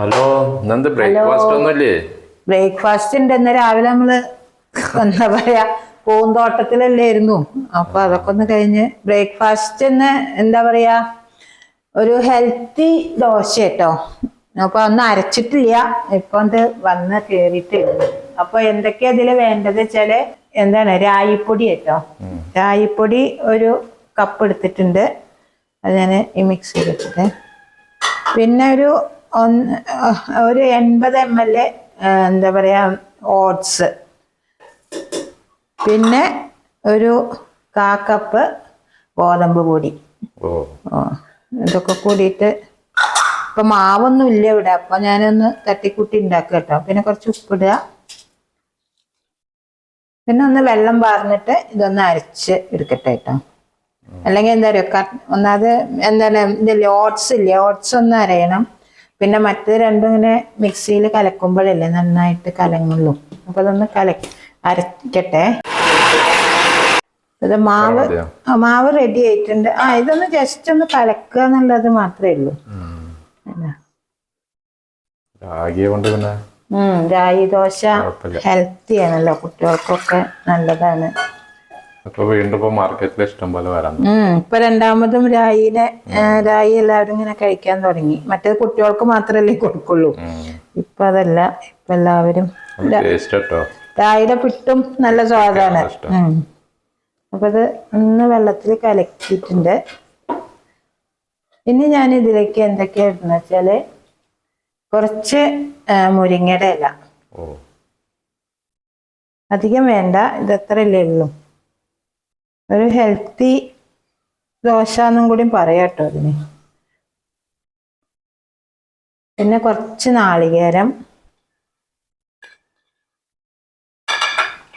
Hello, ഇന്നെന്ത് breakfast ഒന്നുമില്ലേ? Breakfast ഉണ്ട്. ഇന്ന് രാവിലെ നമ്മള് എന്താ പറയാ പൂന്തോട്ടത്തിലല്ലായിരുന്നു. അപ്പൊ അതൊക്കെ ഒന്ന് കഴിഞ്ഞ് ബ്രേക്ക്ഫാസ്റ്റ് എന്താ പറയാ ഒരു ഹെൽത്തി ദോശ കേട്ടോ. അപ്പൊ ഒന്നും അരച്ചിട്ടില്ല, ഇപ്പൊ അത് വന്ന് കേറിയിട്ടുണ്ട്. അപ്പൊ എന്തൊക്കെയാ ഇതില് വേണ്ടത് വെച്ചാല് എന്താണ് രായിപ്പൊടി കേട്ടോ. രായിപ്പൊടി ഒരു കപ്പ് എടുത്തിട്ടുണ്ട്, അത് ഞാൻ ഈ മിക്സ് ചെയ്തിട്ട്. പിന്നെ ഒരു 80 ml എന്താ പറയാ ഓട്സ്, പിന്നെ ഒരു 1/4 കപ്പ് ഗോതമ്പ് പൊടി. ഇതൊക്കെ കൂടിയിട്ട് ഇപ്പൊ മാവൊന്നും ഇല്ല ഇവിടെ, അപ്പൊ ഞാനൊന്ന് തട്ടിക്കൂട്ടി ഉണ്ടാക്കുക കേട്ടോ. പിന്നെ കുറച്ച് ഉപ്പിടുക, പിന്നെ ഒന്ന് വെള്ളം പാർന്നിട്ട് ഇതൊന്ന് അരച്ച് എടുക്കട്ടെ കേട്ടോ. അല്ലെങ്കിൽ എന്താ പറയുക, ഒന്നാമത് എന്താണ് ഇതില്ലേ ഓട്സ് ഇല്ലേ, ഓട്സ് ഒന്ന് അരയണം. പിന്നെ മറ്റേ രണ്ടും ഇങ്ങനെ മിക്സിയിൽ കലക്കുമ്പോഴല്ലേ നന്നായിട്ട് കലങ്ങുള്ളൂ. അപ്പൊ അതൊന്ന് അരക്കട്ടെ. ഇത് മാവ് റെഡി ആയിട്ടുണ്ട്. ഇതൊന്ന് ജസ്റ്റ് ഒന്ന് കലക്കുക എന്നുള്ളത് മാത്രമേ ഉള്ളൂ. രാഗി ദോശ ഹെൽത്തി ആണല്ലോ, കുട്ടികൾക്കൊക്കെ നല്ലതാണ്. ഇപ്പൊ രണ്ടാമതും രായി എല്ലാവരും ഇങ്ങനെ കഴിക്കാൻ തുടങ്ങി. മറ്റേത് കുട്ടികൾക്ക് മാത്രല്ലേ കൊടുക്കുള്ളൂ, ഇപ്പൊ അതല്ല, ഇപ്പൊ എല്ലാവരും രായിയുടെ പിട്ടും നല്ല സ്വാദാണ്. അപ്പൊ അത് ഒന്ന് വെള്ളത്തിൽ കലക്കിയിട്ടുണ്ട്. ഇനി ഞാൻ ഇതിലേക്ക് എന്തൊക്കെയാ ഇടുന്ന വെച്ചാല് കുറച്ച് മുരിങ്ങയുടെ ഇല, അധികം വേണ്ട, ഇത് എത്രയല്ലേ ഉള്ളൂ. ഒരു ഹെൽത്തി ദോശ എന്നും കൂടി പറയാട്ടോ അതിന്. പിന്നെ കുറച്ച് നാളികേരം,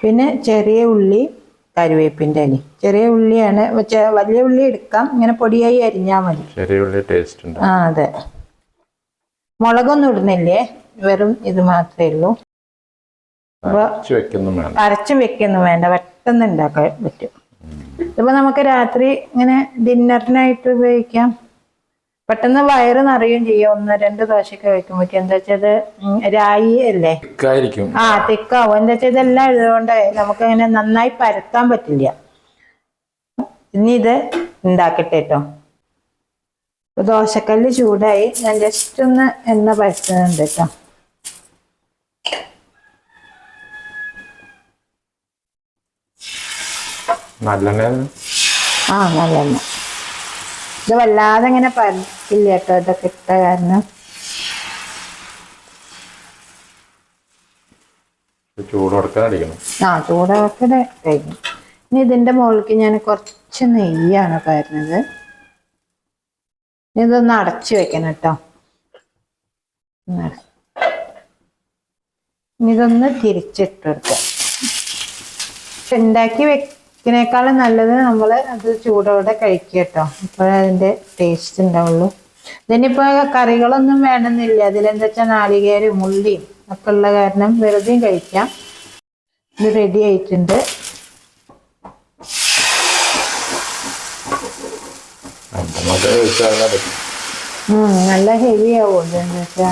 പിന്നെ ചെറിയ ഉള്ളി, കറിവേപ്പിൻ്റെ ഇല. ചെറിയ ഉള്ളിയാണ്, വലിയ ഉള്ളി എടുക്കാം, ഇങ്ങനെ പൊടിയായി അരിഞ്ഞാൽ മതി. ചെറിയ ഉള്ളി ടേസ്റ്റ് ഉണ്ട്. അതെ. മുളകൊന്നും ഇടുന്നില്ലേ, വെറും ഇത് മാത്രമേ ഉള്ളൂ. അരച്ചും വെക്കൊന്നും വേണ്ട, പെട്ടെന്ന് ഉണ്ടാക്കാൻ പറ്റും. ഇതിപ്പോ നമുക്ക് രാത്രി ഇങ്ങനെ ഡിന്നറിനായിട്ട് ഉപയോഗിക്കാം. പെട്ടെന്ന് വയറ് നിറയും ചെയ്യും. 1-2 ദോശയൊക്കെ കഴിക്കുമ്പോഴേക്കും. എന്താ വെച്ചത് രായി അല്ലേ, തിക്കാവും. എന്താ വെച്ചാൽ ഇതെല്ലാം ഇതുകൊണ്ട് നമുക്ക് അങ്ങനെ നന്നായി പരത്താൻ പറ്റില്ല. ഇനി ഇത് ഉണ്ടാക്കട്ടെ കേട്ടോ. ദോശക്കല്ല് ചൂടായി, ഞാൻ ജസ്റ്റ് ഒന്ന് എണ്ണ പരത്തുന്നുണ്ട് കേട്ടോ. നല്ലെണ്ണ. നല്ലെണ്ണ. ഇത് വല്ലാതെ ഇങ്ങനെ പരത്തില്ല കേട്ടോ, ഇതൊക്കെ ഇട്ട കാരണം. ചൂടൊക്കെ കഴിഞ്ഞു. ഇനി ഇതിന്റെ മുകളിലേക്ക് ഞാൻ കുറച്ച് നെയ്യാണ് പരുന്നത്. ഇതൊന്ന് അടച്ചു വെക്കണം കേട്ടോ. ഇതൊന്ന് തിരിച്ചിട്ടെടുക്കാം. ഉണ്ടാക്കി വെക്കുന്നേക്കാളും നല്ലത് നമ്മൾ അത് ചൂടോടെ കഴിക്കുക കേട്ടോ. അപ്പോഴേ അതിന്റെ ടേസ്റ്റ് ഉണ്ടാവുള്ളൂ. ഇതിനിപ്പോ കറികളൊന്നും വേണമെന്നില്ല. അതിലെന്താ വെച്ചാൽ നാളികേരം ഉള്ളിയും ഒക്കെ ഉള്ള കാരണം വെറുതെയും കഴിക്കാം. ഇത് റെഡി ആയിട്ടുണ്ട്. നല്ല ഹെവി ആവുമല്ലോ, എന്താ വെച്ചാ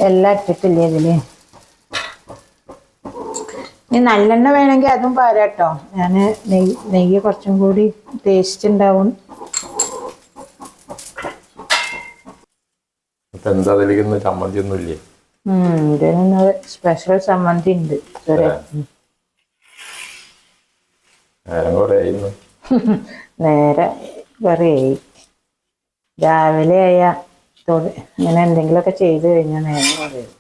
എല്ലാം ഇട്ടിട്ടില്ലേ ഇതില്. ഇനി നല്ലെണ്ണ വേണമെങ്കിൽ അതും പാരാട്ടോ. ഞാന് നെയ്യ് കുറച്ചും കൂടി ടേസ്റ്റ് ഉണ്ടാവും. ചമ്മന്തി ഒന്നുമില്ലേ? ഇതിനൊന്ന് സ്പെഷ്യൽ ചമ്മന്തി ഉണ്ട്. നേരെ കുറേയായി. രാവിലെ ആയ ഇങ്ങനെ എന്തെങ്കിലുമൊക്കെ ചെയ്ത് കഴിഞ്ഞാൽ നേരം കുറയും.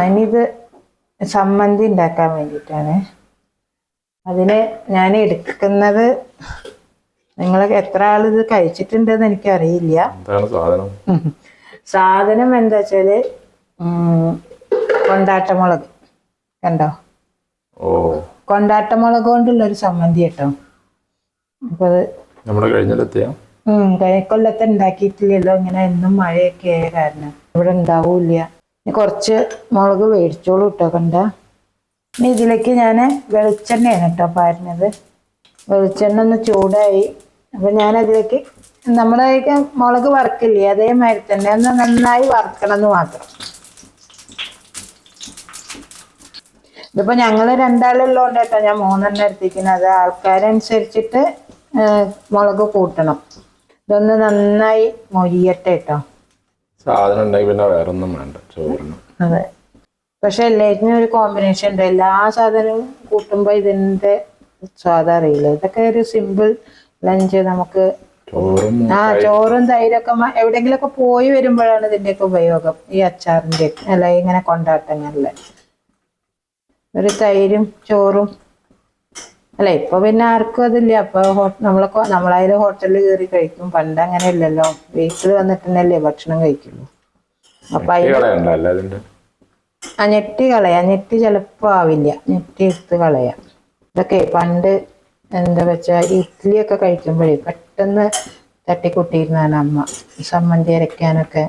ഇനി ഇത് ചമ്മന്തി ഉണ്ടാക്കാൻ വേണ്ടിയിട്ടാണ്. അതിന് ഞാൻ എടുക്കുന്നത്, നിങ്ങൾ എത്ര ആൾ ഇത് കഴിച്ചിട്ടുണ്ടെന്ന് എനിക്കറിയില്ല. സാധനം എന്താ വെച്ചാല് കൊണ്ടാട്ടമുളക് കണ്ടോ, കൊണ്ടാട്ടമുളക് കൊണ്ടുള്ളൊരു ചമ്മന്തി കേട്ടോ. അപ്പൊ അത് കൊല്ലത്തെ ഉണ്ടാക്കിയിട്ടില്ലല്ലോ, ഇങ്ങനെ എന്നും മഴയൊക്കെ ആയ കാരണം ഇവിടെ ഉണ്ടാവൂല. കുറച്ച് മുളക് മേടിച്ചോളൂ കേട്ടോ. കണ്ട ഇനി ഇതിലേക്ക് ഞാൻ വെളിച്ചെണ്ണയാണ് കേട്ടോ പാരുന്നത്. വെളിച്ചെണ്ണ ഒന്ന് ചൂടായി. അപ്പം ഞാനതിലേക്ക് നമ്മളേക്ക് മുളക് വറുക്കില്ലേ അതേമാതിരി തന്നെ ഒന്ന് നന്നായി വറുക്കണം എന്ന് മാത്രം. ഇതിപ്പോൾ ഞങ്ങൾ രണ്ടാളുള്ളതുകൊണ്ട് കേട്ടോ ഞാൻ 3 എണ്ണം എടുത്തിരിക്കുന്നത്. ആൾക്കാരനുസരിച്ചിട്ട് മുളക് കൂട്ടണം. ഇതൊന്ന് നന്നായി മൊരിയട്ടെ കേട്ടോ. സാധനം ഉണ്ടെങ്കിൽ പിന്നെ വേറെ ഒന്നും വേണ്ട ചോറിന്. അതെ, പക്ഷെ എല്ലാറ്റിനും ഒരു കോമ്പിനേഷൻ ഉണ്ട്. എല്ലാ സാധനവും കൂട്ടുമ്പോൾ ഇതിൻ്റെ സ്വാദം അറിയില്ല. ഇതൊക്കെ ഒരു സിമ്പിൾ ലഞ്ച് നമുക്ക്. ചോറും തൈരൊക്കെ എവിടെയെങ്കിലുമൊക്കെ പോയി വരുമ്പോഴാണ് ഇതിൻ്റെയൊക്കെ ഉപയോഗം. ഈ അച്ചാറിൻ്റെ അല്ല ഇങ്ങനെ കൊണ്ടാട്ടങ്ങളില് ഒരു തൈരും ചോറും. അല്ല ഇപ്പൊ പിന്നെ ആർക്കും അതില്ല. അപ്പൊ നമ്മളായാലും ഹോട്ടലിൽ കയറി കഴിക്കും. പണ്ട് അങ്ങനെ ഇല്ലല്ലോ, വീട്ടിൽ വന്നിട്ടുണ്ടല്ലേ ഭക്ഷണം കഴിക്കുള്ളൂ. അപ്പൊ ഞെട്ടി കളയാം. ഞെട്ടി ചിലപ്പോ ആവില്ല, ഞെട്ടി എടുത്ത് കളയാം. ഇതൊക്കെ പണ്ട് എന്താ വെച്ചാ ഇഡ്ഡലിയൊക്കെ കഴിക്കുമ്പോഴേ പെട്ടെന്ന് തട്ടിക്കൂട്ടിയിരുന്നാണ് അമ്മ. സമ്മന്തി അരയ്ക്കാനൊക്കെ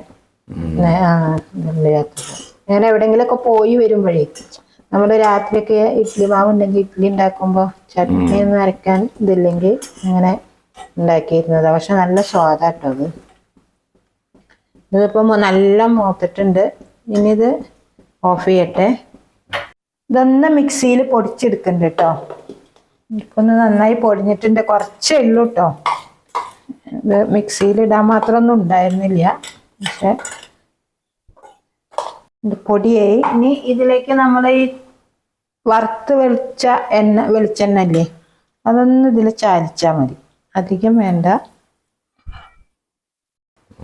അങ്ങനെ എവിടെങ്കിലുമൊക്കെ പോയി വരുമ്പോഴേ നമ്മുടെ രാത്രിയൊക്കെ ഇഡ്ഡലി മാവ് ഉണ്ടെങ്കിൽ ഇഡ്ഡലി ഉണ്ടാക്കുമ്പോൾ ചട്നി ഒന്നും അരയ്ക്കാൻ ഇതില്ലെങ്കിൽ അങ്ങനെ ഉണ്ടാക്കിയിരുന്നത്. പക്ഷെ നല്ല സ്വാദാട്ടോ അത്. ഇതിപ്പോൾ നല്ല മൂത്തിട്ടുണ്ട്. ഇനി ഇത് ഓഫ് ചെയ്യട്ടെ. ഇതൊന്ന് മിക്സിയിൽ പൊടിച്ചെടുക്കുന്നുണ്ട് കേട്ടോ. ഇപ്പൊ ഒന്ന് നന്നായി പൊടിഞ്ഞിട്ടുണ്ട്. കുറച്ചേ ഉള്ളൂ കേട്ടോ. ഇത് മിക്സിയിൽ ഇടാൻ മാത്രമൊന്നും ഉണ്ടായിരുന്നില്ല. പക്ഷെ ഇത് പൊടിയായി. ഇനി ഇതിലേക്ക് നമ്മൾ ഈ വറുത്ത് വെളിച്ചെണ്ണ അല്ലേ അതൊന്ന് ഇതിൽ ചാലിച്ചാൽ മതി. അധികം വേണ്ട.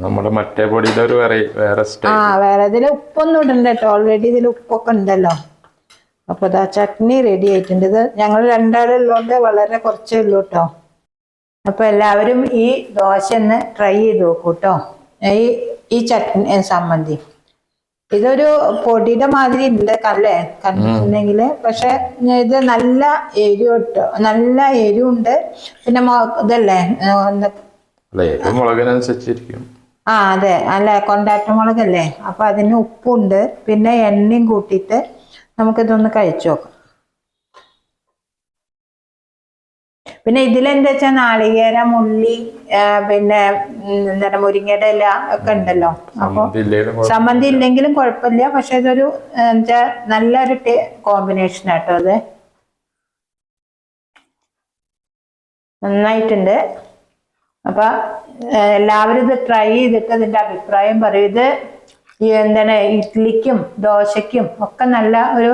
നമ്മുടെ മറ്റേ പൊടിയുടെ ഒരു വേറെ ഇതിൽ ഉപ്പൊന്നും ഇടണ്ട കേട്ടോ. ഓൾറെഡി ഇതിൽ ഉപ്പൊക്കെ ഉണ്ടല്ലോ. അപ്പൊ ഇതാ ചട്നി റെഡി ആയിട്ടുണ്ട്. ഇത് ഞങ്ങൾ രണ്ടാളുള്ളതുകൊണ്ട് വളരെ കുറച്ചേ ഉള്ളൂ കേട്ടോ. അപ്പൊ എല്ലാവരും ഈ ദോശ ഒന്ന് ട്രൈ ചെയ്ത് നോക്കൂ കേട്ടോ. ഈ ചട്നി സമ്മന്തി ഇതൊരു പൊടിയുടെ മാതിരി ഉണ്ട് അല്ലേ കണ്ടിട്ടുണ്ടെങ്കിൽ. പക്ഷെ ഇത് നല്ല എരിവ് കേട്ടോ. നല്ല എരിവുണ്ട്. പിന്നെ ഇതല്ലേ മുളകിനനുസരിച്ചിരിക്കും. അതെ, അല്ല കൊണ്ടാട്ട മുളകല്ലേ. അപ്പൊ അതിന് ഉപ്പുണ്ട്. പിന്നെ എണ്ണയും കൂട്ടിയിട്ട് നമുക്കിതൊന്ന് കഴിച്ചു നോക്കാം. പിന്നെ ഇതിലെന്താ വെച്ചാൽ നാളികേരം, ഉള്ളി, പിന്നെ എന്താണ് മുരിങ്ങയുടെ ഇല ഒക്കെ ഉണ്ടല്ലോ. അപ്പൊ സമ്മന്തി ഇല്ലെങ്കിലും കുഴപ്പമില്ല. പക്ഷെ ഇതൊരു എന്താ നല്ലൊരു കോമ്പിനേഷൻ ആട്ടോ. അത് നന്നായിട്ടുണ്ട്. അപ്പൊ എല്ലാവരും ഇത് ട്രൈ ചെയ്തിട്ട് ഇതിന്റെ അഭിപ്രായം പറയും. ഇത് എന്താണ് ഇഡ്ഡലിക്കും ദോശയ്ക്കും ഒക്കെ നല്ല ഒരു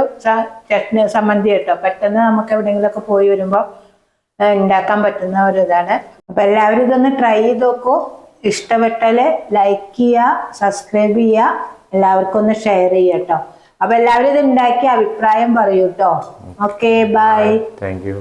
ചട്നി സമ്മന്തി കേട്ടോ. പെട്ടെന്ന് നമുക്ക് എവിടെയെങ്കിലുമൊക്കെ പോയി വരുമ്പോൾ ഉണ്ടാക്കാൻ പറ്റുന്ന ഒരു ഇതാണ്. അപ്പൊ എല്ലാവരും ഇതൊന്ന് ട്രൈ ചെയ്ത് നോക്കൂ. ഇഷ്ടപ്പെട്ടാല് ലൈക്ക് ചെയ്യുക, സബ്സ്ക്രൈബ് ചെയ്യുക, എല്ലാവർക്കും ഒന്ന് ഷെയർ ചെയ്യുക കേട്ടോ. അപ്പൊ എല്ലാവരും ഇത് ഉണ്ടാക്കി അഭിപ്രായം പറയൂ കേട്ടോ. Okay, bye. Thank U.